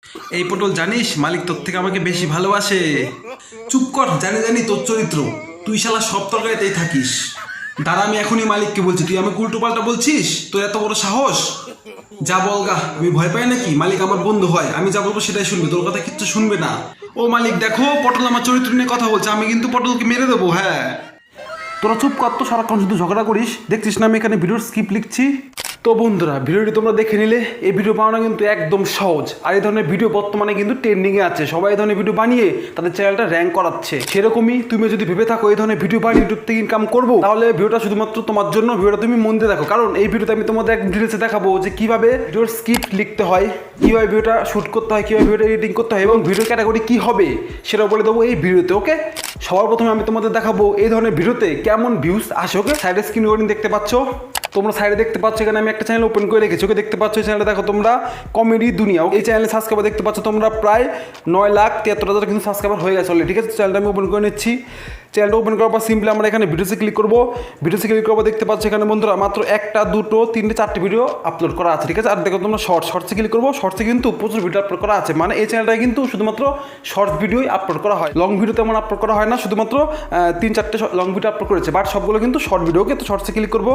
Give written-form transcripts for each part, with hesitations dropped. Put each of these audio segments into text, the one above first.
এই পটল জানিস মালিক তোর থেকে আমাকে বেশি ভালোবাসে। চুপ কর, জানি জানি তোর চরিত্র, তুই শালা সব তরকারিতেই থাকিস। দাঁড়া, আমি এখনই মালিককে বলছি, তুই আমাকে উল্টো পাল্টা বলছিস? তোর এত বড় সাহস! যা বলগা, আমি ভয় পাই নাকি? মালিক আমার বন্ধু হয়, আমি যা বলবো সেটাই শুনবে, তোর কথা কিচ্ছু শুনবে না। ও মালিক দেখো, পটল আমার চরিত্র নিয়ে কথা বলছে, আমি কিন্তু পটলকে মেরে দেবো। হ্যাঁ, তোরা চুপ কর তো, সারাক্ষণ শুধু ঝগড়া করিস। দেখছিস না আমি এখানে ভিডিওর স্ক্রিপ্ট লিখছি। তো বন্ধুরা, ভিডিওটি তোমরা দেখে নিলে। এই ভিডিও বানানো কিন্তু একদম সহজ, আর এই ধরনের ভিডিও বর্তমানে কিন্তু ট্রেন্ডিংয়ে আছে। সবাই এই ধরনের ভিডিও বানিয়ে তাদের চ্যানেলটা র্যাঙ্ক করাচ্ছে। সেরকমই তুমি যদি ভেবে থাকো এই ধরনের ভিডিও বানিয়ে ইউটিউব থেকে ইনকাম করবো, তাহলে ভিডিওটা শুধুমাত্র তোমার জন্য। ভিডিওটা তুমি মন দিয়ে দেখো, কারণ এই ভিডিওতে আমি তোমাদের এক ডিটেলসে দেখাবো যে কিভাবে ভিডিওর স্ক্রিপ্ট লিখতে হয়, কিভাবে ভিডিওটা শুট করতে হয়, কিভাবে ভিডিওটা এডিটিং করতে হয়, এবং ভিডিও ক্যাটাগরি কি হবে সেটাও বলে দেবো এই ভিডিওতে। ওকে, সবার প্রথমে আমি তোমাদের দেখাবো এই ধরনের ভিডিওতে কেমন ভিউজ আসে। ওকে, সাইডে স্ক্রিন রেকর্ডিং দেখতে পাচ্ছ, তোমরা সাইডে দেখতে পাচ্ছ, এখানে আমি একটা চ্যানেল ওপেন করে রেখেছি। ওকে, দেখতে পাচ্ছ এই চ্যানেলটা, দেখো তোমরা কমেডি দুনিয়া। এই চ্যানেলে সাবস্ক্রাইবার দেখতে পাচ্ছ তোমরা প্রায় 9,73,000 কিন্তু সাবস্ক্রাইবার হয়ে গেছে অলরেডি। ঠিক আছে, চ্যানেলটা আমি ওপেন করে নিচ্ছি। চ্যানেলটা ওপেন করার পর সিম্পলি আমরা এখানে ভিডিওসে ক্লিক করবো। ভিডিওসে ক্লিক করবো, দেখতে পাচ্ছ এখানে বন্ধুরা মাত্র 1টা 2টো 3টে 4টে ভিডিও আপলোড করা আছে। ঠিক আছে, আর দেখো তোমরা শর্টসে ক্লিক করবো। শর্টসে কিন্তু প্রচুর ভিডিও আপলোড করা আছে, মানে এই চ্যানেলটায় কিন্তু শুধুমাত্র শর্টস ভিডিওই আপলোড করা হয়, লং ভিডিও তেমন আপলোড করা হয় না। শুধুমাত্র 3-4টে লং ভিডিও আপলোড করেছে, বাট সবগুলো কিন্তু শর্ট ভিডিও। ওকে, তো শর্টসে ক্লিক করবো।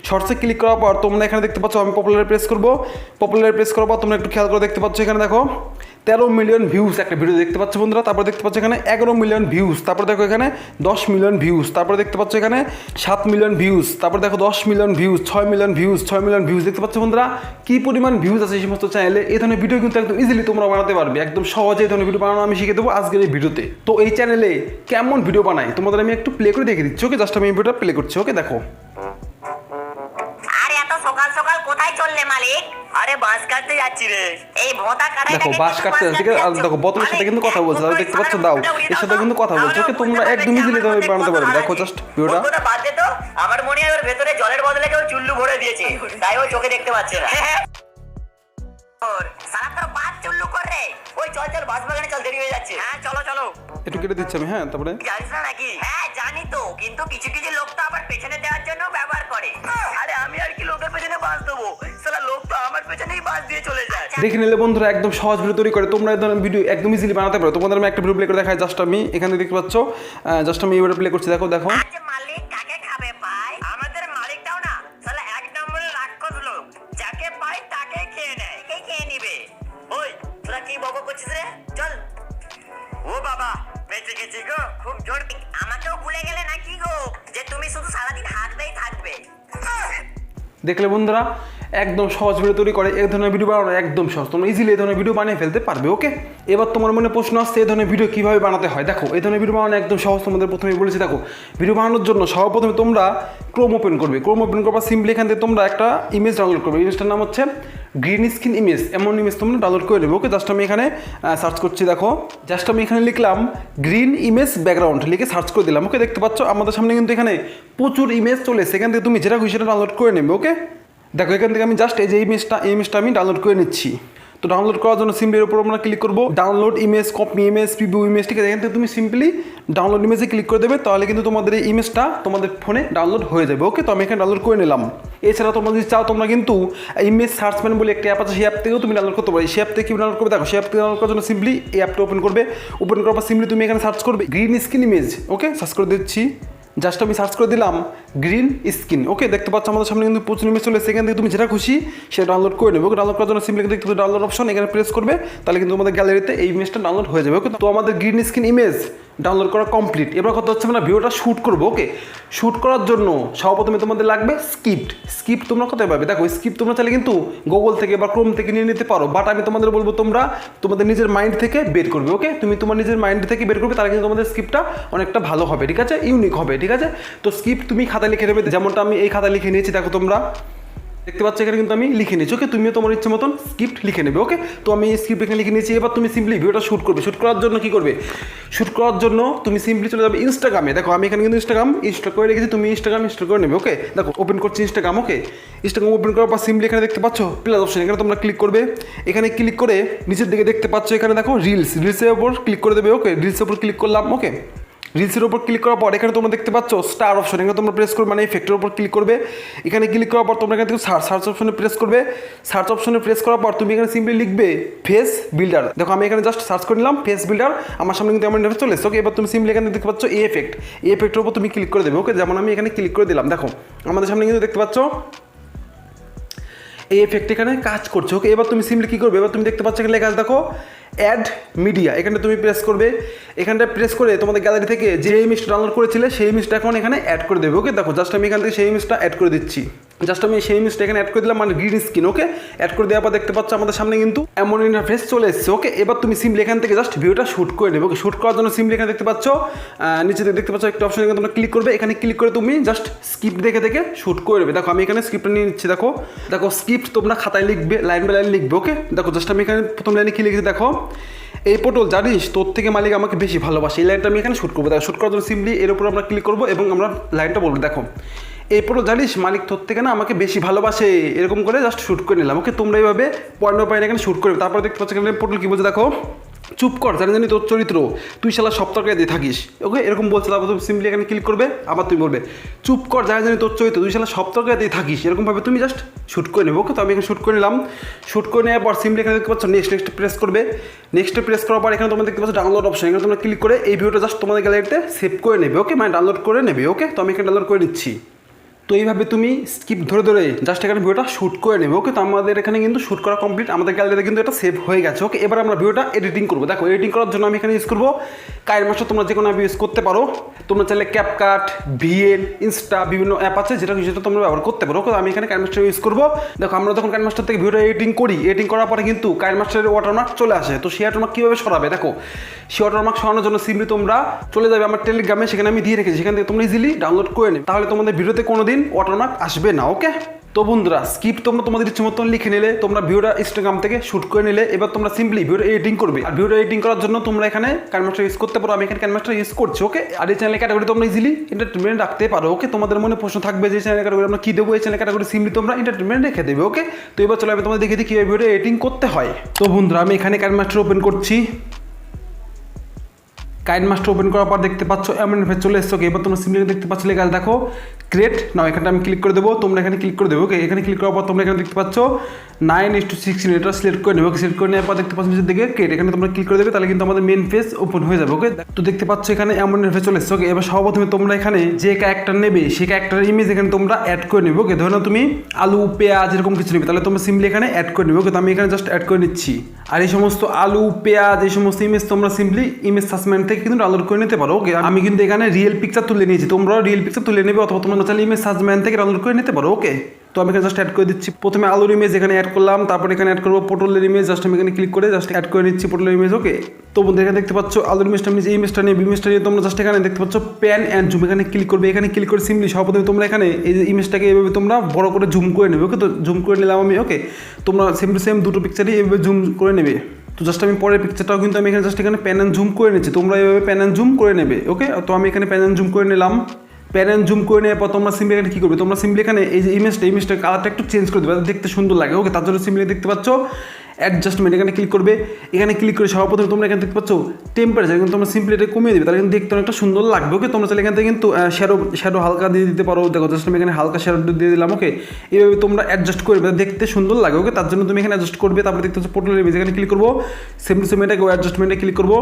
শর্টসে ক্লিক করার পর তোমরা এখানে দেখতে পাচ্ছ আমি পপুলারে প্রেস করবো। পপুলারে প্রেস করার পর তোমরা একটু খেয়াল করে দেখতে পাচ্ছ, এখানে দেখো 13 মিলিয়ন ভিউজ একটা ভিডিও দেখতে পাচ্ছ বন্ধুরা। তারপর দেখতে পাচ্ছ এখানে 11 মিলিয়ন ভিউজ। তারপর দেখো এখানে 10 মিলিয়ন ভিউজ। তারপর দেখতে পাচ্ছ এখানে 7 মিলিয়ন ভিউজ। তারপর দেখো 10 million views, 6 million views, 6 million views. দেখতে পাচ্ছ বন্ধুরা কি পরিমাণ ভিউজ আছে এই সমস্ত চ্যানেলে। এই ধরনের ভিডিও কিন্তু একদম ইজিলি তোমরা বানাতে পারবে, একদম সহজে এই ধরনের ভিডিও বানানো আমি শিখে দেবো আজকের এই ভিডিওতে। তো এই চ্যানেলে কেমন ভিডিও বানাই তোমাদের আমি একটু প্লে করে দেখে দিচ্ছি। ওকে, জাস্ট আমি এই ভিডিওটা প্লে করছি। ওকে, দেখো। আরে এত সকাল সকাল কোথায় চললে মালিক? আরে বাঁশ কাটতে যাচ্ছি রে। এই ভোঁতা কাটাই দেখো বাস কাটতে ঠিক আছে, আর দেখো বোতলের সাথে কিন্তু কথা বলছে, তাহলে দেখতে পাচ্ছ দাও এর সাথে কিন্তু কথা বলছে। ওকে, তোমরা একদম ইজিলি তোমরা বানাতে পারবে। দেখো জাস্ট ভিডিওটা। ওটা বাদ দে তো, আমার মনে হয় ওর ভেতরে জলের বদলে কেউ চুল্লু ভরে দিয়েছে, তাই ও চোখে দেখতে পাচ্ছে না। সারা তোর বাদ চুল্লু করে। ওই চল চল, বাঁশ বাগানে চল, দেরি হয়ে যাচ্ছে। হ্যাঁ চলো চলো। একটু কেটে দিচ্ছি আমি। হ্যাঁ, তারপরে জানিস না নাকি? হ্যাঁ জানি তো, কিন্তু কিছু কিছু লোক তো আবার পেছনে দেওয়ার জন্য ব্যবহার করে। আরে আমি আর কি লোকের পেছনে বাঁশ দেবো? সালা লোক তো আমার পেছনেই বাঁশ দিয়ে চলে যায়। দেখে নিলে বন্ধুরা একদম সহজ ভিডিও তৈরি করে তোমরা এই ধরনের ভিডিও একদম ইজিলি বানাতে পারো। তোমাদের আমি একটা ভিডিও প্লে করে দেখাই। জাস্ট আমি এখানে দেখতে পাচ্ছ, জাস্ট আমি এইভাবে প্লে করছি। দেখো দেখো আজ মালিক কাকে খাবে পাই? আমাদের মালিকটাও না সালা এক নম্বরের রাক্ষস লোক, যাকে পাই তাকে খেয়ে নেয়। কে খেয়ে নিবে? ওই তোরা কি বকবক করছিস রে? চল। ও বাবা, বেঁচে গেছি গো, খুব জোর। আমাকেও ভুলে গেলে নাকি গো, যে তুমি শুধু সারাদিন হাঁটতেই থাকবে? দেখলে বন্ধুরা একদম সহজ ভিডিও তৈরি করে। এই ধরনের ভিডিও বানানো একদম সহজ, তোমরা ইজিলি এই ধরনের ভিডিও বানিয়ে ফেলতে পারবে। ওকে, এবার তোমার মনে প্রশ্ন আসছে এই ধরনের ভিডিও কীভাবে বানাতে হয়। দেখো এই ধরনের ভিডিও বানানো একদম সহজ, তোমাদের প্রথমেই বলেছি। দেখো ভিডিও বানানোর জন্য সর্বপ্রথমে তোমরা ক্রোম ওপেন করবে। ক্রোম ওপেন করবার সিম্পলি এখান থেকে তোমরা একটা ইমেজ ডাউনলোড করবে। ইমেজটার নাম হচ্ছে গ্রিন স্ক্রিন ইমেজ। এমন ইমেজ তোমরা ডাউনলোড করে নেবে। ওকে, জাস্ট আমি এখানে সার্চ করছি। দেখো জাস্ট আমি এখানে লিখলাম গ্রিন ইমেজ ব্যাকগ্রাউন্ড, লিখে সার্চ করে দিলাম। ওকে, দেখতে পাচ্ছ আমাদের সামনে কিন্তু এখানে প্রচুর ইমেজ চলে এসেছে। এখান থেকে তুমি যেটা খুশি সেটা ডাউনলোড করে নেবে। ওকে, দেখো এখান থেকে আমি জাস্ট এই যে ইমেজটা আমি ডাউনলোড করে নিচ্ছি। তো ডাউনলোড করার জন্য সিম্পলির উপর আমরা ক্লিক করবো, download image, copy image, preview image. ঠিক আছে, এখান থেকে তুমি সিম্পলি ডাউনলোড ইমেজে ক্লিক করে দেবে, তাহলে কিন্তু তোমাদের এই ইমেজটা তোমাদের ফোনে ডাউনলোড হয়ে যাবে। ওকে, তো আমি এখানে ডাউনলোড করে নিলাম। এছাড়া তোমরা যদি চাও তোমরা কিন্তু ইমেজ সার্চম্যান বলে একটা অ্যাপ আছে, সেই অ্যাপ থেকেও তুমি ডাউনলোড করতে পারো। সেই অ্যাপ থেকে কি ডাউনলোড করবে? দেখো সেই অ্যাপ থেকে ডাউনলোড করার জন্য সিম্পলি এই অ্যাপটা ওপেন করবে। ওপেন করার পর সিম্পলি তুমি এখানে সার্চ করবে গ্রিন স্ক্রিন ইমেজ। ওকে, সার্চ করে দিচ্ছি। জাস্ট আমি সার্চ করে দিলাম গ্রিন স্ক্রিন। ওকে, দেখতে পাচ্ছ আমাদের সামনে কিন্তু প্রচুর ইমেজ চলে এসেছে। এখান থেকে তুমি যেটা খুশি সেটা ডাউনলোড করে নেবে। ওকে, ডাউনলোড করার জন্য সিম্পলি দেখতে ডাউনলোড অপশন এখানে প্রেস করবে, তাহলে কিন্তু তোমাদের গ্যালারিতে এই ইমেজটা ডাউনলোড হয়ে যাবে। ওকে, তো আমাদের গ্রিন স্ক্রিন ইমেজ ডাউনলোড করা কমপ্লিট। এবার কথা হচ্ছে আমরা ভিডিওটা শ্যুট করবো। ওকে, শ্যুট করার জন্য সর্বপ্রথমে তোমাদের লাগবে স্ক্রিপ্ট তোমরা কোথায় পাবে? দেখো স্ক্রিপ্ট তোমরা চাইলে কিন্তু গুগল থেকে বা ক্রোম থেকে নিয়ে নিতে পারো, বাট আমি তোমাদের বলবো তোমরা তোমাদের নিজের মাইন্ড থেকে বের করবে। ওকে, তুমি তোমার নিজের মাইন্ড থেকে বের করবে, তাহলে কিন্তু তোমাদের স্ক্রিপ্টটা অনেকটা ভালো হবে। ঠিক আছে, ইউনিক হবে। ঠিক আছে, তো স্ক্রিপ্ট তুমি খাতায় লিখে নেবে, যেমনটা আমি এই খাতায় লিখে নিয়েছি। দেখো তোমরা দেখতে পাচ্ছ এখানে কিন্তু আমি লিখে নিয়েছি। ওকে, তুমিও তোমার ইচ্ছে মতন স্ক্রিপ্ট লিখে নেবে। ওকে, তো আমি স্ক্রিপ্ট এখানে লিখে নিয়েছি। এবার তুমি সিম্পলি ভিডিওটা শ্যুট করবে। শ্যুট করার জন্য কী করবে? শ্যুট করার জন্য তুমি সিম্পলি চলে যাবে ইনস্টাগ্রামে। দেখো আমি এখানে কিন্তু ইনস্টাগ্রাম ইনস্টল করে রেখেছি, তুমি ইনস্টাগ্রাম ইনস্টল করে নেবে। ওকে, দেখো ওপেন করছি ইনস্টাগ্রাম। ওকে, ইনস্টাগ্রাম ওপেন করার পর সিম্পলি এখানে দেখতে পাচ্ছ প্লাস অপশন, এখানে তোমরা ক্লিক করবে। এখানে ক্লিক করে নিচের দিকে দেখতে পাচ্ছ এখানে দেখো রিলসের উপর ক্লিক করে দেবে। ওকে, রিলসের উপর ক্লিক করলাম। ওকে, রিলসের উপর ক্লিক করার পর এখানে তোমরা দেখতে পাচ্ছ স্টার অপশন, এখানে তোমরা প্রেস করবে, মানে ইফেক্টের উপর ক্লিক করবে। এখানে ক্লিক করার পর তোমরা এখান থেকে সার্চ অপশনে প্রেস করবে। সার্চ অপশনে প্রেস করার পর তুমি এখানে সিম্পলি লিখবে ফেস বিল্ডার। দেখো আমি এখানে জাস্ট সার্চ করে নিলাম ফেস বিল্ডার, আমার সামনে কিন্তু এমন ইন্টারফেস চলে এসেছে। ওকে, এবার তুমি সিম্পলি এখানে দেখতে পাচ্ছ এই এফেক্টের উপর তুমি ক্লিক করে দেবে। ওকে, যেমন আমি এখানে ক্লিক করে দিলাম, দেখো আমাদের সামনে কিন্তু দেখতে পাচ্ছ এই এফেক্ট এখানে কাজ করছে। ওকে, এবার তুমি সিম্পলি কী করবে, এবার তুমি দেখতে পাচ্ছ এখানে লেখা আছে দেখো অ্যাড মিডিয়া, এখানে তুমি প্রেস করবে। এখানটা প্রেস করে তোমাদের গ্যালারি থেকে যে ইমেজটা ডাউনলোড করেছিলে সেই ইমেজটা এখন এখানে অ্যাড করে দেবে। ওকে, দেখো জাস্ট আমি এখান থেকে সেই ইমেজটা অ্যাড করে দিচ্ছি। জাস্ট আমি সেই ইমেজটা এখানে অ্যাড করে দিলাম, মানে গ্রিন স্ক্রিন। ওকে, অ্যাড করে দেওয়ার পর দেখতে পাচ্ছ আমাদের সামনে কিন্তু এমন ইন্টারফেস চলে এসেছে। ওকে, এবার তুমি সিম্পলি এখান থেকে জাস্ট ভিডিওটা শ্যুট করে নেবে। ওকে, শ্যুট করার জন্য সিম্পলি এখানে দেখতে পাচ্ছ নিচে দেখতে পাচ্ছ একটা অপশন, এখানে তোমরা ক্লিক করবে। এখানে ক্লিক করে তুমি জাস্ট স্ক্রিপ্ট দেখে দেখে শ্যুট করে নেবে। দেখো আমি এখানে স্ক্রিপ্টটা নিয়ে নিচ্ছি। দেখো স্ক্রিপ্ট তোমরা খাতায় লিখবে, লাইন বাই লাইন লিখবে। ওকে, দেখো জাস্ট আমি এখানে প্রথম লাইনে কি লিখেছি, দেখো এই পটল জানিস তোর থেকে মালিক আমাকে বেশি ভালোবাসে, এই লাইনটা আমি এখানে শ্যুট করবো। দেখো শ্যুট করার জন্য সিম্পলি এর উপর আমরা ক্লিক করবো এবং আমরা লাইনটা বলবো, দেখো এই পটল জানিস মালিক তোর থেকে না আমাকে বেশি ভালোবাসে, এরকম করে জাস্ট শ্যুট করে নিলাম। ওকে, তোমরা এইভাবে পয়েন্ট বাই পয়েন্ট এখানে শ্যুট করবে। তারপরে দেখতে পাচ্ছ এখানে পটল কী বলছে, দেখো চুপ কর জানি তোর চরিত্র, তুই শালা সব তরকারি দিয়ে থাকিস। ওকে, এরকম বলছে। তারপর তুমি সিম্পলি এখানে ক্লিক করবে, আবার তুমি বলবে চুপ কর জানি তোর চরিত্র, তুই শালা সব তরকারি দিয়ে থাকিস, এরকমভাবে তুমি জাস্ট শ্যুট করে নেবে। ওকে, তো আমি এখানে শ্যুট করে নিলাম। শ্যুট করে নেওয়ার পর সিম্পলি এখানে দেখতে পাচ্ছ নেক্সট প্রেস করবে। নেক্সটে প্রেস করার পর এখানে তোমরা দেখতে পাচ্ছ ডাউনলোড অপশন, এখানে তোমরা ক্লিক করে এই ভিডিওটা জাস্ট তোমাদের গ্যালারিতে সেভ করে নেবে। ওকে, মানে ডাউনলোড করে নেবে। ওকে, তো আমি এখানে ডাউনলোড করে নিচ্ছি। তো এইভাবে তুমি স্কিপ ধরে ধরে জাস্ট এখানে ভিডিওটা শ্যুট করে নেবে। ওকে, তো আমাদের এখানে কিন্তু শ্যুট করা কমপ্লিট, আমাদের গ্যালারিতে কিন্তু এটা সেভ হয়ে গেছে। ওকে, এবার আমরা ভিডিওটা এডিটিং করবো। দেখো এডিটিং করার জন্য আমি এখানে ইউজ করবো কাইনমাস্টার, তোমরা যে কোনো অ্যাপ ইউজ করতে পারো। তোমরা চাইলে ক্যাপকাট, ভিএন, ইনস্টা বিভিন্ন অ্যাপ আছে যেটা তোমরা ব্যবহার করতে পারো। ওকে, আমি এখানে কাইনমাস্টার ইউজ করবো। দেখো আমরা যখন কাইনমাস্টার থেকে ভিডিও এডিটিং করি, এডিটিং করার পরে কিন্তু কাইনমাস্টারের ওয়াটারমার্ক চলে আসে। তো সেই ওয়াটারমার্ক কীভাবে সরাবে, দেখো সেই ওয়াটারমার্ক সরানোর জন্য সিম্পলি তোমরা চলে যাবে আমার টেলিগ্রামে, সেখানে আমি দিয়ে রেখেছি, সেখান থেকে তোমরা ইজিলি ডাউনলোড করে নেবে, তাহলে তোমাদের ভিডিওতে কোনো দিন ওয়াটারমার্ক আসবে না। ওকে, তো বন্ধুরা স্ক্রিপ্ট তোমরা তোমাদের ইচ্ছে মতন লিখে নিলে, তোমরা ভিডিওটা ইনস্টাগ্রাম থেকে শ্যুট করে নিলে, এবার তোমরা সিম্পলি ভিডিও এডিটিং করবে। আর ভিডিও এডিটিং করার জন্য তোমরা এখানে কাইনমাস্টার ইউজ করতে পারো, আমি এখানে কাইনমাস্টার ইউজ করছি। ওকে, আর এই চ্যানেল ক্যাটাগরি তোমরা ইজিলি এন্টারটেনমেন্ট রাখতে পারো। ওকে, তোমাদের মনে প্রশ্ন থাকবে যে চ্যানেল ক্যাটাগরি আমরা কী দেবো, এই চ্যানেল ক্যাটাগরি সিম্পলি তোমরা এন্টারটেনমেন্ট রেখে দেবে। ওকে, তো এবার চলো আমি তোমাদের দেখে দিই কীভাবে ভিডিও এডিটিং করতে হয়। তো বন্ধুরা আমি এখানে কাইনমাস্টার ওপেন করছি। কাইনমাস্টার ওপেন করার পর দেখতে পাচ্ছ এমন ইন্টারফেস চলে এসছে। ওকে, এবার তোমরা সিম্পলি দেখতে পাচ্ছ লেখা আছে দেখো ক্রিয়েট নাও, এখানটা আমি ক্লিক করে দেবো, তোমরা এখানে ক্লিক করে দেবো। ওকে, এখানে ক্লিক করার পর তোমরা এখানে দেখতে পাচ্ছ 9:16 এটা সিলেক্ট করে নেবে। ওকে, সিলেক্ট করে নেওয়ার পর দেখতে পাচ্ছ নিচের দিকে ক্রিয়েট, এখানে তোমরা ক্লিক করে দেবে, তাহলে কিন্তু আমাদের মেন পেজ ওপেন হয়ে যাবে। ওকে, তো দেখতে পাচ্ছ এখানে এমন ইন্টারফেস চলে এসছে। ওকে, এবার সর্বপ্রথমে তোমরা এখানে যে ক্যারেক্টার নেবে সেই ক্যারেক্টারের ইমেজ এখানে তোমরা অ্যাড করে নেবে। ওকে, ধরো তুমি আলু পেঁয়াজ এরকম কিছু নেবে, তাহলে তোমরা সিম্পলি এখানে অ্যাড করে নেবে। ওকে, তো আমি এখানে জাস্ট অ্যাড করে নিচ্ছি। আর এই সমস্ত আলু পেঁয়াজ এই সমস্ত ইমেজ তোমরা সিম্পলি ইমেজ সাসমেন্ট থেকে কিন্তু ডাউনলোড করে নিতে পারো। ওকে, আমি কিন্তু এখানে রিয়েল পিকচার তুলে নিয়েছি, তোমরাও রিয়েল পিকচার তুলে নেবে, অথবা তোমরা চাইলে ইমেজ সাসমেন্ট থেকে ডাউনলোড করে নিতে পারো। ওকে, তো আমি এখানে জাস্ট অ্যাড করে দিচ্ছি। প্রথমে আলুর ইমেজ এখানে অ্যাড করলাম, তারপরে এখানে অ্যাড করবো পটলের ইমেজ, জাস্ট আমি এখানে ক্লিক করে জাস্ট অ্যাড করে নিচ্ছি পটলের ইমেজ। ওকে, তো বন্ধুরা এখানে দেখতে পাচ্ছ আলুর ইমেজটা, আমি যে ইমেজটা নিয়ে ইমেজটা নিয়ে তোমরা জাস্ট এখানে দেখতে পাচ্ছ প্যান অ্যান্ড জুম, এখানে ক্লিক করবে। এখানে ক্লিক করে সিম্পলি সর্বপ্রথমে তোমরা এখানে এই যে ইমেজটাকে এইভাবে তোমরা বড় করে জুম করে নেবে। ওকে, তো জুম করে নিলাম আমি। ওকে, তোমরা সেম টু সেম দুটো পিকচারই এইভাবে জুম করে নেবে। তো জাস্ট আমি পরের পিকচারটাও কিন্তু আমি এখানে জাস্ট এখানে প্যান অ্যান্ড জুম করে নিচ্ছি, তোমরা এইভাবে প্যান অ্যান্ড জুম করে নেবে। ওকে, তো আমি এখানে প্যান অ্যান্ড জুম করে নিলাম। প্যান অ্যান্ড জুম করে নেওয়ার পর তোমরা সিম্পলি এখানে কী করবে, তোমরা সিম্পলি এখানে এই যে ইমেজটা কালারটা একটু চেঞ্জ করে দেবে, দেখতে সুন্দর লাগে। ওকে, তার জন্য সিম্পলি দেখতে পাচ্ছ অ্যাডজাস্টমেন্ট, এখানে ক্লিক করবে। এখানে ক্লিক করে সর্বপ্রথমে তোমরা এখানে দেখতে পাচ্ছ টেম্পারেচার, কিন্তু তোমরা সিম্পলি এটা কমিয়ে দেবে, তাহলে কিন্তু দেখতে অনেকটা সুন্দর লাগবে। ওকে, তোমরা চাইলে এখান থেকে কিন্তু শ্যাডো হালকা দিয়ে দিতে পারো। দেখো জাস্ট আমি এখানে হালকা শ্যাডো দিয়ে দিলাম। ওকে, এইভাবে তোমরা অ্যাডজাস্ট করবে, দেখতে সুন্দর লাগে। ওকে, তার জন্য তুমি এখানে অ্যাডজাস্ট করবে। তারপরে দেখতে পাচ্ছ পোর্টালের ইমেজ, এখানে ক্লিক করবো, সেম টু সেম এটাকে অ্যাডজাস্টমেন্টে ক্লিক করবো।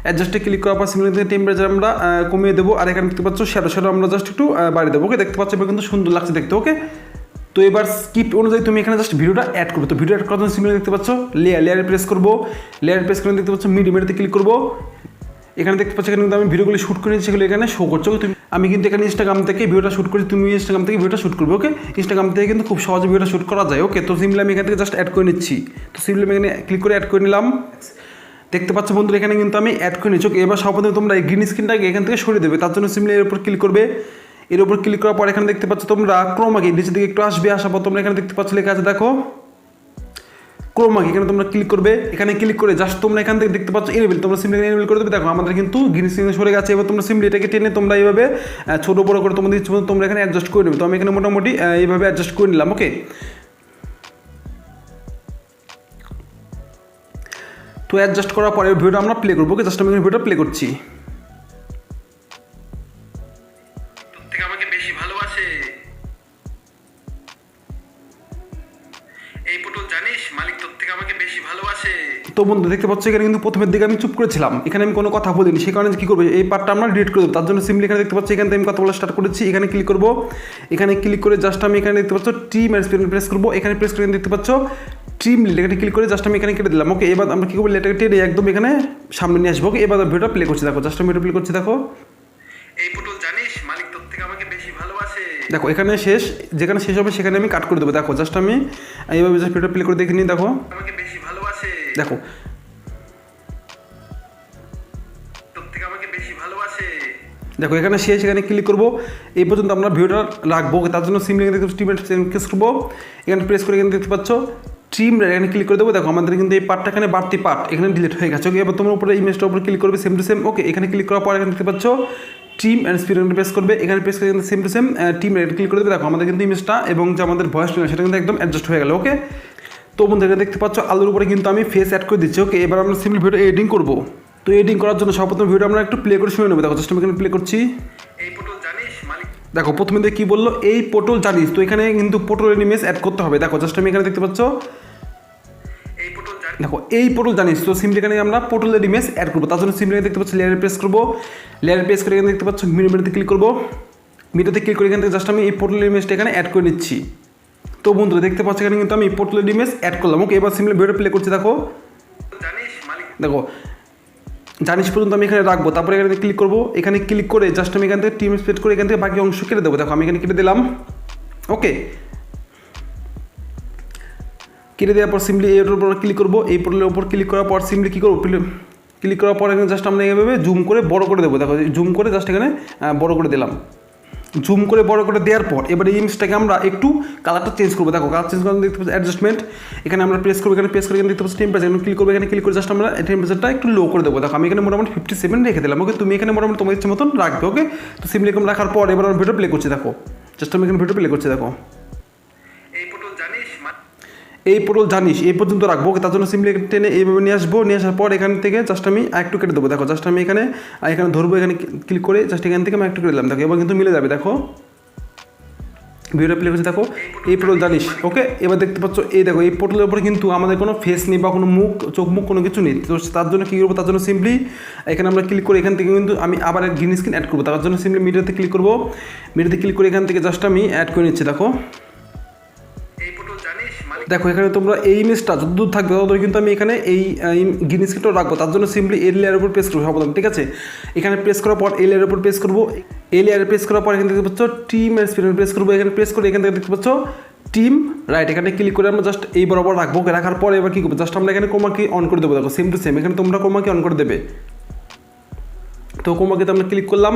অ্যাডজাস্টে ক্লিক করার পর সিম্পলি টেম্পারেচার আমরা কমিয়ে দেবো। আর এখানে দেখতে পাচ্ছ শ্যাডো আমরা জাস্ট একটু বাড়িয়ে দেবো। ওকে, দেখতে পাচ্ছ এবার কিন্তু সুন্দর লাগছে দেখতে। ওকে, তো এবার স্ক্রিপ্ট অনুযায়ী তুমি এখানে জাস্ট ভিডিওটা অ্যাড করবে। তো ভিডিও অ্যাড করার জন্য সিম্পলি দেখতে পাচ্ছ লেয়ারে প্রেস করবো। লেয়ারে প্রেস করে দেখতে পাচ্ছ মিডিয়াতে ক্লিক করবো। এখানে দেখতে পাচ্ছ এখানে কিন্তু আমি ভিডিওগুলি শ্যুট করে নিচ্ছি, সেগুলো এখানে শো করছো। তুমি আমি কিন্তু এখানে ইনস্টাগ্রাম থেকে ভিডিওটা শ্যুট করি, তুমি ইনস্টাগ্রাম থেকে ভিডিওটা শ্যুট করবে। ওকে, ইনস্টাগ্রাম থেকে কিন্তু খুব সহজে ভিডিওটা শ্যুট করা যায়। ওকে, তো সিম্পলি আমি এখান থেকে জাস্ট অ্যাড করে নিচ্ছি। তো সিম্পলি আমি এখানে ক্লিক করে অ্যাড করে নিলাম। দেখতে পাচ্ছ বন্ধুরা এখানে কিন্তু আমি অ্যাড করে নিচ্ছি। এবার সর্বপ্রথমে তোমরা এই গ্রিন স্ক্রিনটাকে এখান থেকে সরিয়ে দেবে, তার জন্য সিম্পলি এর উপর ক্লিক করবে। এর উপর ক্লিক করার পর এখানে দেখতে পাচ্ছ তোমরা ক্রোমাকি নিচের দিকে একটু আসবে, আসার পর তোমরা এখানে দেখতে পাচ্ছ লেখা আছে দেখো ক্রোমাকি, এখানে তোমরা ক্লিক করবে। এখানে ক্লিক করে জাস্ট তোমরা এখান থেকে দেখতে পাচ্ছ এনেবল, তোমরা সিম্পলি এনেবল করে দেবে। দেখো আমাদের কিন্তু গ্রিন স্ক্রিনে সরে গেছে। এবার তোমরা সিম্পলি এটাকে টেনে তোমরা এইভাবে ছোটো বড়ো করে তোমাদের ইচ্ছে মতো তোমরা এখানে অ্যাডজাস্ট করে নেবে। তো আমি এখানে মোটামুটি এইভাবে অ্যাডজাস্ট করে নিলাম। ওকে, তো অ্যাডজাস্ট করার পরে ভিডিওটা আমরা প্লে করবো। ওকে, জাস্ট আমি ভিডিওটা প্লে করছি। বন্ধু দেখতে পাচ্ছ এখানে কিন্তু প্রথমের দিকে আমি চুপ করেছিলাম, এখানে আমি কোনো কথা বলিনি, সেই কারণে কী করবো এই পার্টটা আমরা ডিলিট করে দেবো। তার জন্য সিম্পলি এখানে দেখতে পাচ্ছি এখান থেকে আমি কথা বলা স্টার্ট করেছি, এখানে ক্লিক করবো, এখানে ক্লিক করে জাস্ট আমি এখানে দেখতে পাচ্ছ ট্রিম এন্ড স্পিন প্রেস করবো, এখানে প্রেস করে দেখতে পাচ্ছ ট্রিম এখানে ক্লিক করে জাস্ট আমি এখানে কেটে দিলাম। ওকে, এবার আমরা কী করবো এটাকে টেনে একদম এখানে সামনে নিয়ে আসবো। ওকে, এবার ভিডিওটা প্লে করছি দেখো, জাস্ট আমি ভিডিও প্লে করছি দেখো। এই পটল জানিস মালিক তোর থেকে আমাকে বেশি ভালোবাসে। দেখো এখানে শেষ, যেখানে শেষ হবে সেখানে আমি কাট করে দেবো। দেখো জাস্ট আমি এইভাবে জাস্ট ভিডিও প্লে করে দেখে নিই। দেখো আমাকে বেশি ভালোবাসে। দেখো তোর থেকে আমাকে বেশি ভালোবাসে। দেখো এখানে শেষ, এখানে ক্লিক করবো, এই পর্যন্ত আমরা ভিডিওটা রাখবো। তার জন্য সিম্পলি দেখতে পাচ্ছ ট্রিম প্রেস করবো, এখানে প্রেস করে এখানে দেখতে পাচ্ছ ট্রিম এখানে ক্লিক করে দেবো। দেখো আমাদের কিন্তু এই পার্টটা এখানে বাড়তি পার্ট এখানে ডিলিট হয়ে গেছে। ওকে, এবার তোমার উপরে ইমেজটার উপর ক্লিক করবে সেম টু সেম। ওকে, এখানে ক্লিক করার পর এখানে দেখতে পাচ্ছ ট্রিম অ্যান্ড স্পিড প্রেস করবে, এখানে প্রেস করে same to same trim click করে দেবে। দেখো আমাদের কিন্তু ইমেজটা এবং যে আমাদের ভয়েস টোন সেটা কিন্তু একদম অ্যাডজাস্ট হয়ে গেল। ওকে, তো বন্ধু এখানে দেখতে পাচ্ছ আলুর উপরে কিন্তু আমি ফেস অ্যাড করে দিচ্ছি। ওকে, এবার আমরা সিম্পলি ভিডিও এডিটিং করবো। তো এডিটিং করার জন্য সর্বপ্রথম ভিডিও আমরা একটু প্লে করে শুনে নেবো। দেখো জাস্ট আমি এখানে প্লে করছি। এই পটল জানিস মালিক। দেখো প্রথমে দিয়ে কী বললো, এই পটল জানিস, তো এখানে কিন্তু পটলের ইমেজ অ্যাড করতে হবে। দেখো জাস্ট আমি এখানে দেখতে পাচ্ছ এই পটল জানিস। দেখো এই পটল জানিস, তো সিম্পলি এখানে আমরা পটলের ইমেজ অ্যাড করবো। তার জন্য সিম্পলি দেখতে পাচ্ছি লেয়ারে প্রেস করবো, লেয়ারে প্রেস করে এখানে দেখতে পাচ্ছ মিডিয়াতে ক্লিক করবো, মিডিয়াতে ক্লিক করে এখান থেকে জাস্ট আমি এই পটলের ইমেজটা এখানে অ্যাড করে নিচ্ছি। তো বন্ধুরা দেখতে পাচ্ছি এখানে কিন্তু আমি এই পটলের ইমেজ অ্যাড করলাম। ওকে, এবার সিম্পলি ভিডিও প্লে করছি। দেখো জানিস মালিক। দেখো জানিস পর্যন্ত আমি এখানে রাখবো, তারপরে এখানে ক্লিক করবো, এখানে ক্লিক করে জাস্ট আমি এখান থেকে টিম স্প্রেড করে এখান থেকে বাকি অংশ কেটে দেবো। দেখো আমি এখানে কেটে দিলাম। ওকে, কেটে দেওয়ার পর সিম্পলি এর উপর ক্লিক করবো, এই পোর্টালের উপর ক্লিক করার পর সিম্পলি কী করবো ক্লিক করার পর এখানে জাস্ট আমরা এইভাবে জুম করে বড় করে দেবো। দেখো জুম করে জাস্ট এখানে বড় করে দিলাম। জুম করে বড় করে দেওয়ার পর এবার এই ইমেজটাকে আমরা একটু কালারটা চেঞ্জ করবো। দেখো কালার চেঞ্জ করে দেখতে পাচ্ছি অ্যাডজাস্টমেন্ট, এখানে আমরা প্রেস করবো, এখানে প্রেস করে এখানে দেখতে পাচ্ছি টেম্পারেচার, এখানে ক্লিক করবো, এখানে ক্লিক করে জাস্ট আমরা টেম্পারেচারটা একটু লো করে দেবো। দেখো আমি এখানে মোটামুটি 57 রেখে দিলাম। ওকে, তুমি এখানে মোটামুটি তোমার ইচ্ছে মতন রাখবে। ওকে, তো সিম্পলি এরকম রাখার পর এবার আমরা ভিডিও প্লে করছি। দেখো জাস্ট আমি এখানে ভিডিও প্লে করছি। দেখো এই পটল জানিস এই পটল জানিস এই পর্যন্ত রাখবো। ওকে, তার জন্য সিম্পলি টেনে এইভাবে নিয়ে আসবো, নিয়ে আসার পর এখান থেকে জাস্ট আমি একটু কেটে দেবো। দেখো জাস্ট আমি এখানে ধরবো, এখানে ক্লিক করে জাস্ট এখান থেকে আমি একটু কেটে দিলাম। দেখো এবার কিন্তু মিলে যাবে। দেখো ভিডিও প্লে করছে। দেখো এই পটল জানিস। ওকে, এবার দেখতে পাচ্ছ এই দেখো এই পটলের উপরে কিন্তু আমাদের কোনো ফেস নেই বা কোনো মুখ চোখ মুখ কোনো কিছু নেই। তো তার জন্য কী করবো, তার জন্য সিম্পলি এখানে আমরা ক্লিক করে এখান থেকে কিন্তু আমি আবার গ্রিন স্ক্রিন অ্যাড করবো। তার জন্য সিম্পলি মিডিয়াতে ক্লিক করবো, মিডিয়াতে ক্লিক করে এখান থেকে জাস্ট আমি অ্যাড করে নিচ্ছি। দেখো এই পটল জানিস মালিক। দেখো এখানে তোমরা এই ইমেজটা যত দূর থাকবে তত কিন্তু আমি এখানে এই গ্রিন স্ক্রিনটাও রাখবো। তার জন্য সিম্পলি এই লেয়ারের উপর প্রেস করবো সর্বপ্রথম। ঠিক আছে, এখানে প্রেস করার পর এই লেয়ারের উপর প্রেস করবো, এই লেয়ারে প্রেস করার পর এখানে দেখতে পাচ্ছ টিম এর স্পিন প্রেস করবো, এখানে প্রেস করে এখান থেকে দেখতে পাচ্ছ টিম রাইট, এখানে ক্লিক করে আমরা জাস্ট এই বরাবর রাখবো। রাখার পরে এবার কী করবো, জাস্ট আমরা এখানে ক্রোমাকে অন করে দেবো। দেখো সেম টু সেম এখানে তোমরা ক্রোমাকে অন করে দেবে। তো ক্রোমাকেতে আমরা ক্লিক করলাম,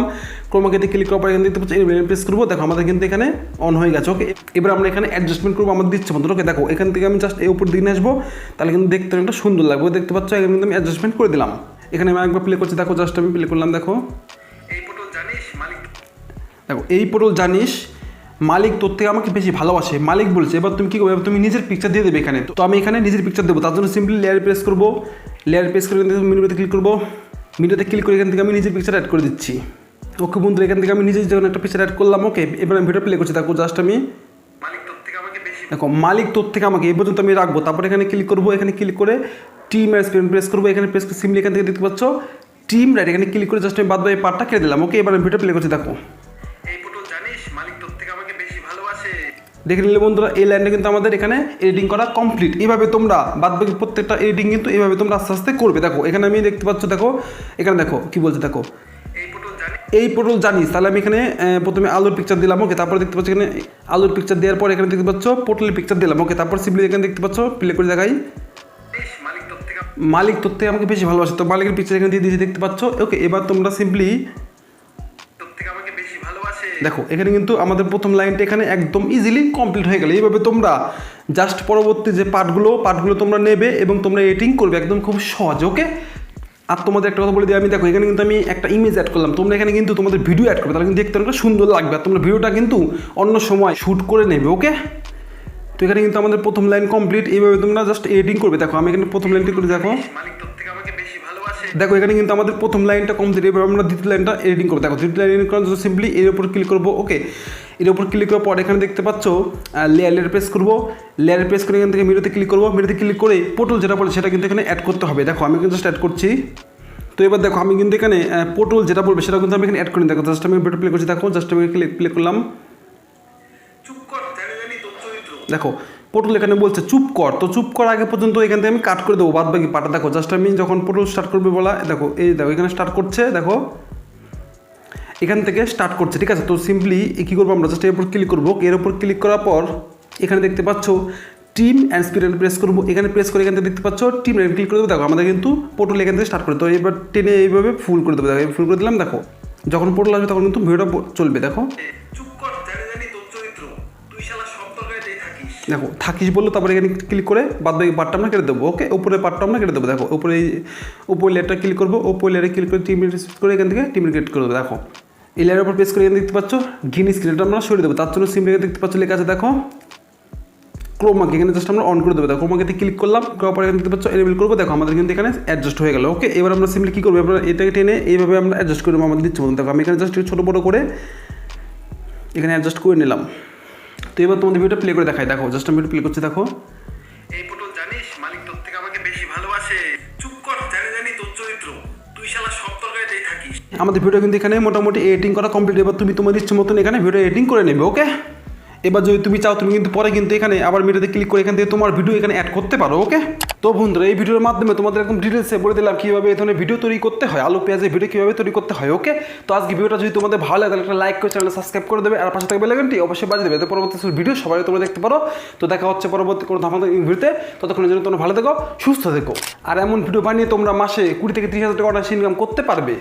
ক্রোমাকেতে ক্লিক করার পর এখানে দেখতে পাচ্ছি প্রেস করবো। দেখো আমাদের কিন্তু এখানে অন হয়ে গেছে। ওকে, এবার আমরা এখানে অ্যাডজাস্টমেন্ট করবো আমাদের ইচ্ছে মতো। ওকে, দেখো এখান থেকে আমি জাস্ট এই উপর দিকে আসবো, তাহলে কিন্তু দেখতে একটা সুন্দর লাগবে। দেখতে পাচ্ছ এখানে কিন্তু আমি অ্যাডজাস্টমেন্ট করে দিলাম। এখানে আমি একবার প্লে করছি। দেখো জাস্ট আমি প্লে করলাম। দেখো এই পটল জানিস মালিক। দেখো এই পটল জানিস মালিক তোর থেকে আমাকে বেশি ভালোবাসে, মালিক বলছে। এবার তুমি কী করবে, তুমি নিজের পিকচার দিয়ে দেবে এখানে। তো আমি এখানে নিজের পিকচার দেবো। তার জন্য সিম্পলি লেয়ার প্রেস করবো, লেয়ার প্রেস করে মিডিয়াতে ক্লিক করবো, মিডিয়াতে ক্লিক করে এখান থেকে আমি নিজের পিকচার অ্যাড করে দিচ্ছি। ওকে বন্ধু, এখান থেকে আমি নিজের যখন একটা পিকচার অ্যাড করলাম। ওকে, এবার আমি ভিডিও প্লে করছি। দেখো জাস্ট আমি মালিক তোর থেকে আমাকে বেশি। দেখো মালিক তোর থেকে আমাকে এই পর্যন্ত আমি রাখবো। তারপরে এখানে ক্লিক করবো, এখানে ক্লিক করে টিম আর স্ক্রিন প্রেস করবো, এখানে প্রেস করে সিম্পলি এখান থেকে দেখতে পাচ্ছ টিম রাইট, এখানে ক্লিক করে জাস্ট আমি বাদ বাকি পার্টটা কেটে দিলাম। ওকে, এবার আমি ভিডিও প্লে করছি। দেখো এই পটল জানিস মালিক তোর থেকে আমাকে বেশি ভালোবাসে। দেখে নিলে বন্ধুরা এই লাইনটা কিন্তু আমাদের এখানে এডিটিং করা কমপ্লিট। এইভাবে তোমরা বাদবাকি প্রত্যেকটা এডিটিং কিন্তু এইভাবে তোমরা আস্তে আস্তে করবে। দেখো এখানে আমি দেখতে পাচ্ছ, দেখো এখানে দেখো কী বলছে। দেখো এই পটল জানিস। এই পটল জানিস, তাহলে আমি এখানে প্রথমে আলুর পিকচার দিলাম। ওকে, তারপরে দেখতে পাচ্ছ এখানে আলুর পিকচার দেওয়ার পর এখানে দেখতে পাচ্ছ পটলের পিকচার দিলাম। ওকে, তারপর সিম্পলি এখানে দেখতে পাচ্ছ প্লে করে দেখাই মালিক তোর থেকে। মালিক তোর থেকে আমাকে বেশি ভালোবাসে। তো মালিকের পিকচার এখানে দিয়ে দিয়েছি দেখতে পাচ্ছ। ওকে, এবার তোমরা সিম্পলি তোর থেকে আমাকে বেশি ভালোবাসে। দেখো এখানে কিন্তু আমাদের প্রথম লাইনটা এখানে একদম ইজিলি কমপ্লিট হয়ে গেল। এইভাবে তোমরা জাস্ট পরবর্তী যে পার্টগুলো তোমরা নেবে এবং তোমরা এডিটিং করবে একদম খুব সহজ। ওকে, আর তোমাদের একটা কথা বলে দিই আমি। দেখো এখানে কিন্তু আমি একটা ইমেজ অ্যাড করলাম, তোমরা এখানে কিন্তু তোমাদের ভিডিও অ্যাড করবে, তাহলে কিন্তু দেখতে অনেকটা সুন্দর লাগবে। আর তোমরা ভিডিওটা কিন্তু অন্য সময় শ্যুট করে নেবে। ওকে, তো এখানে কিন্তু আমাদের প্রথম লাইন কমপ্লিট। এইভাবে তোমরা জাস্ট এডিটিং করবে। দেখো আমি এখানে প্রথম লাইনটি করে দেখো। মালিক তোর থেকে আমাকে বেশি ভালোবাসে। দেখো এখানে কিন্তু আমাদের প্রথম লাইনটা কমপ্লিট। এবার আমরা দ্বিতীয় লাইনটা এডিটিং করবো। দেখো দ্বিতীয় লাইন এডিটিং করার জন্য সিম্পলি এর উপর ক্লিক করবো। ওকে, এর উপর ক্লিক করার পর এখানে দেখতে পাচ্ছ লেয়ার প্রেস করবো, লেয়ার প্রেস করে এখান থেকে মিরোতে ক্লিক করবো, মিরোতে ক্লিক করে পটল যেটা বলে সেটা কিন্তু এখানে অ্যাড করতে হবে। দেখো আমি কিন্তু জাস্ট অ্যাড করছি। তো এবার দেখো আমি কিন্তু এখানে পটল যেটা বলবে সেটা কিন্তু আমি এখানে অ্যাড করি। দেখো জাস্ট আমি ভিডিও প্লে করছি, দেখো জাস্ট আমি প্লে করলাম। চুপ কর জানি জানি তোর চরিত্র। দেখো পটল এখানে বলছে চুপ কর, তো চুপ কর আগে পর্যন্ত এখান থেকে আমি কাট করে দেবো বাদ বাকি পাটা। দেখো জাস্ট আমি যখন পটল স্টার্ট করবে বলা, দেখো এই দেখো এখানে স্টার্ট করছে, দেখো এখান থেকে স্টার্ট করছে, ঠিক আছে। তো সিম্পলি কী করবো আমরা, জাস্ট এর উপর ক্লিক করবো। এর উপর ক্লিক করার পর এখানে দেখতে পাচ্ছ টিম অ্যান্ড স্পিড প্রেস করবো, এখানে প্রেস করে এখান থেকে দেখতে পাচ্ছ টিম অ্যান্ড ক্লিক করে দেবো। দেখো আমাদের কিন্তু পটল এখান থেকে স্টার্ট করে, তো এবার টেনে এইভাবে ফুল করে দেবো। দেখো ফুল করে দিলাম। দেখো যখন পটল আসবে তখন কিন্তু ভিডিওটা চলবে। দেখো চুপ কর জানি জানি তোর চরিত্র, তুই শালা সব তরকারিতেই থাকিস। দেখো থাকিস বললো, তারপরে এখানে ক্লিক করে বাদ বাকি পার্টটা আমরা কেটে দেবো। ওকে উপরে পার্টটা আমরা কেটে দেবো। দেখো উপরে উপর লেয়ারটা ক্লিক করবো, উপর লেয়ারে ক্লিক করে টিম করে এখান থেকে টিম ক্রিয়েট করে দেবো। দেখো এই লেয়ারের উপর প্রেস করে এখানে দেখতে পাচ্ছ গ্রিন স্ক্রিনটা আমরা সরিয়ে দেবো। তার জন্য সিম্পলি দেখতে পাচ্ছ লেখা আছে দেখো ক্রোমাকে, এখানে জাস্ট আমরা অন করে দেবো। দেখো ক্রোমাকে ক্লিক করলাম, করার পরে এখানে দেখতে পাচ্ছ এনেবল করবো। দেখো আমাদের কিন্তু এখানে অ্যাডজাস্ট হয়ে গেল। ওকে এবার আমরা সিম্পলি কী করবো, আমরা এটাকে টেনে এইভাবে আমরা অ্যাডজাস্ট করে নেবো আমাদের দিচ্ছি মতন। দেখো আমি এখানে জাস্ট ছোটো বড়ো করে এখানে অ্যাডজাস্ট করে নিলাম। তো এবার তোমাদের ভিডিওটা প্লে করে দেখাই। দেখো জাস্ট আমি প্লে করছি। দেখো এই পটল জানিস মালিক তোর থেকে আমাকে বেশি ভালোবাসে। চুপ কর জানি জানি তোর চরিত্র, তুই শালা সব তরকারিতেই থাকিস। আমাদের ভিডিও কিন্তু এখানে মোটামুটি এডিটিং করা কমপ্লিট। এবার তুমি তোমার ইচ্ছে মতন এখানে ভিডিও এডিটিং করে নেবে। ওকে এবার যদি তুমি চাও তুমি কিন্তু পরে কিন্তু এখানে আবার ভিডিওতে ক্লিক করে এখান থেকে তোমার ভিডিও এখানে অ্যাড করতে পারো। ওকে তো বন্ধুরা এই ভিডিওর মাধ্যমে তোমাদের এরকম ডিটেলসে বলে দিলাম কীভাবে এই ধরনের ভিডিও তৈরি করতে হয়, আলু পেঁয়াজের ভিডিও কীভাবে তৈরি করতে হয়। ওকে তো আজকে ভিডিওটা যদি তোমাদের ভালো লাগে তাহলে একটা লাইক করে চ্যানেল সাবস্ক্রাইব করে দেবে, আর পাশে থাকবে বেল আইকনটি অবশ্যই বাজিয়ে দেবে, তো পরবর্তী ভিডিও সবাই তোমরা দেখতে পারো। তো দেখা হচ্ছে পরবর্তী কোনো ধামাকা ভিডিওতে, ততক্ষণের জন্য তোমরা ভালো থেকো, সুস্থ থেকো, আর এমন ভিডিও বানিয়ে তোমরা মাসে 20 থেকে 30 হাজার টাকা ইনকাম করতে পারবে।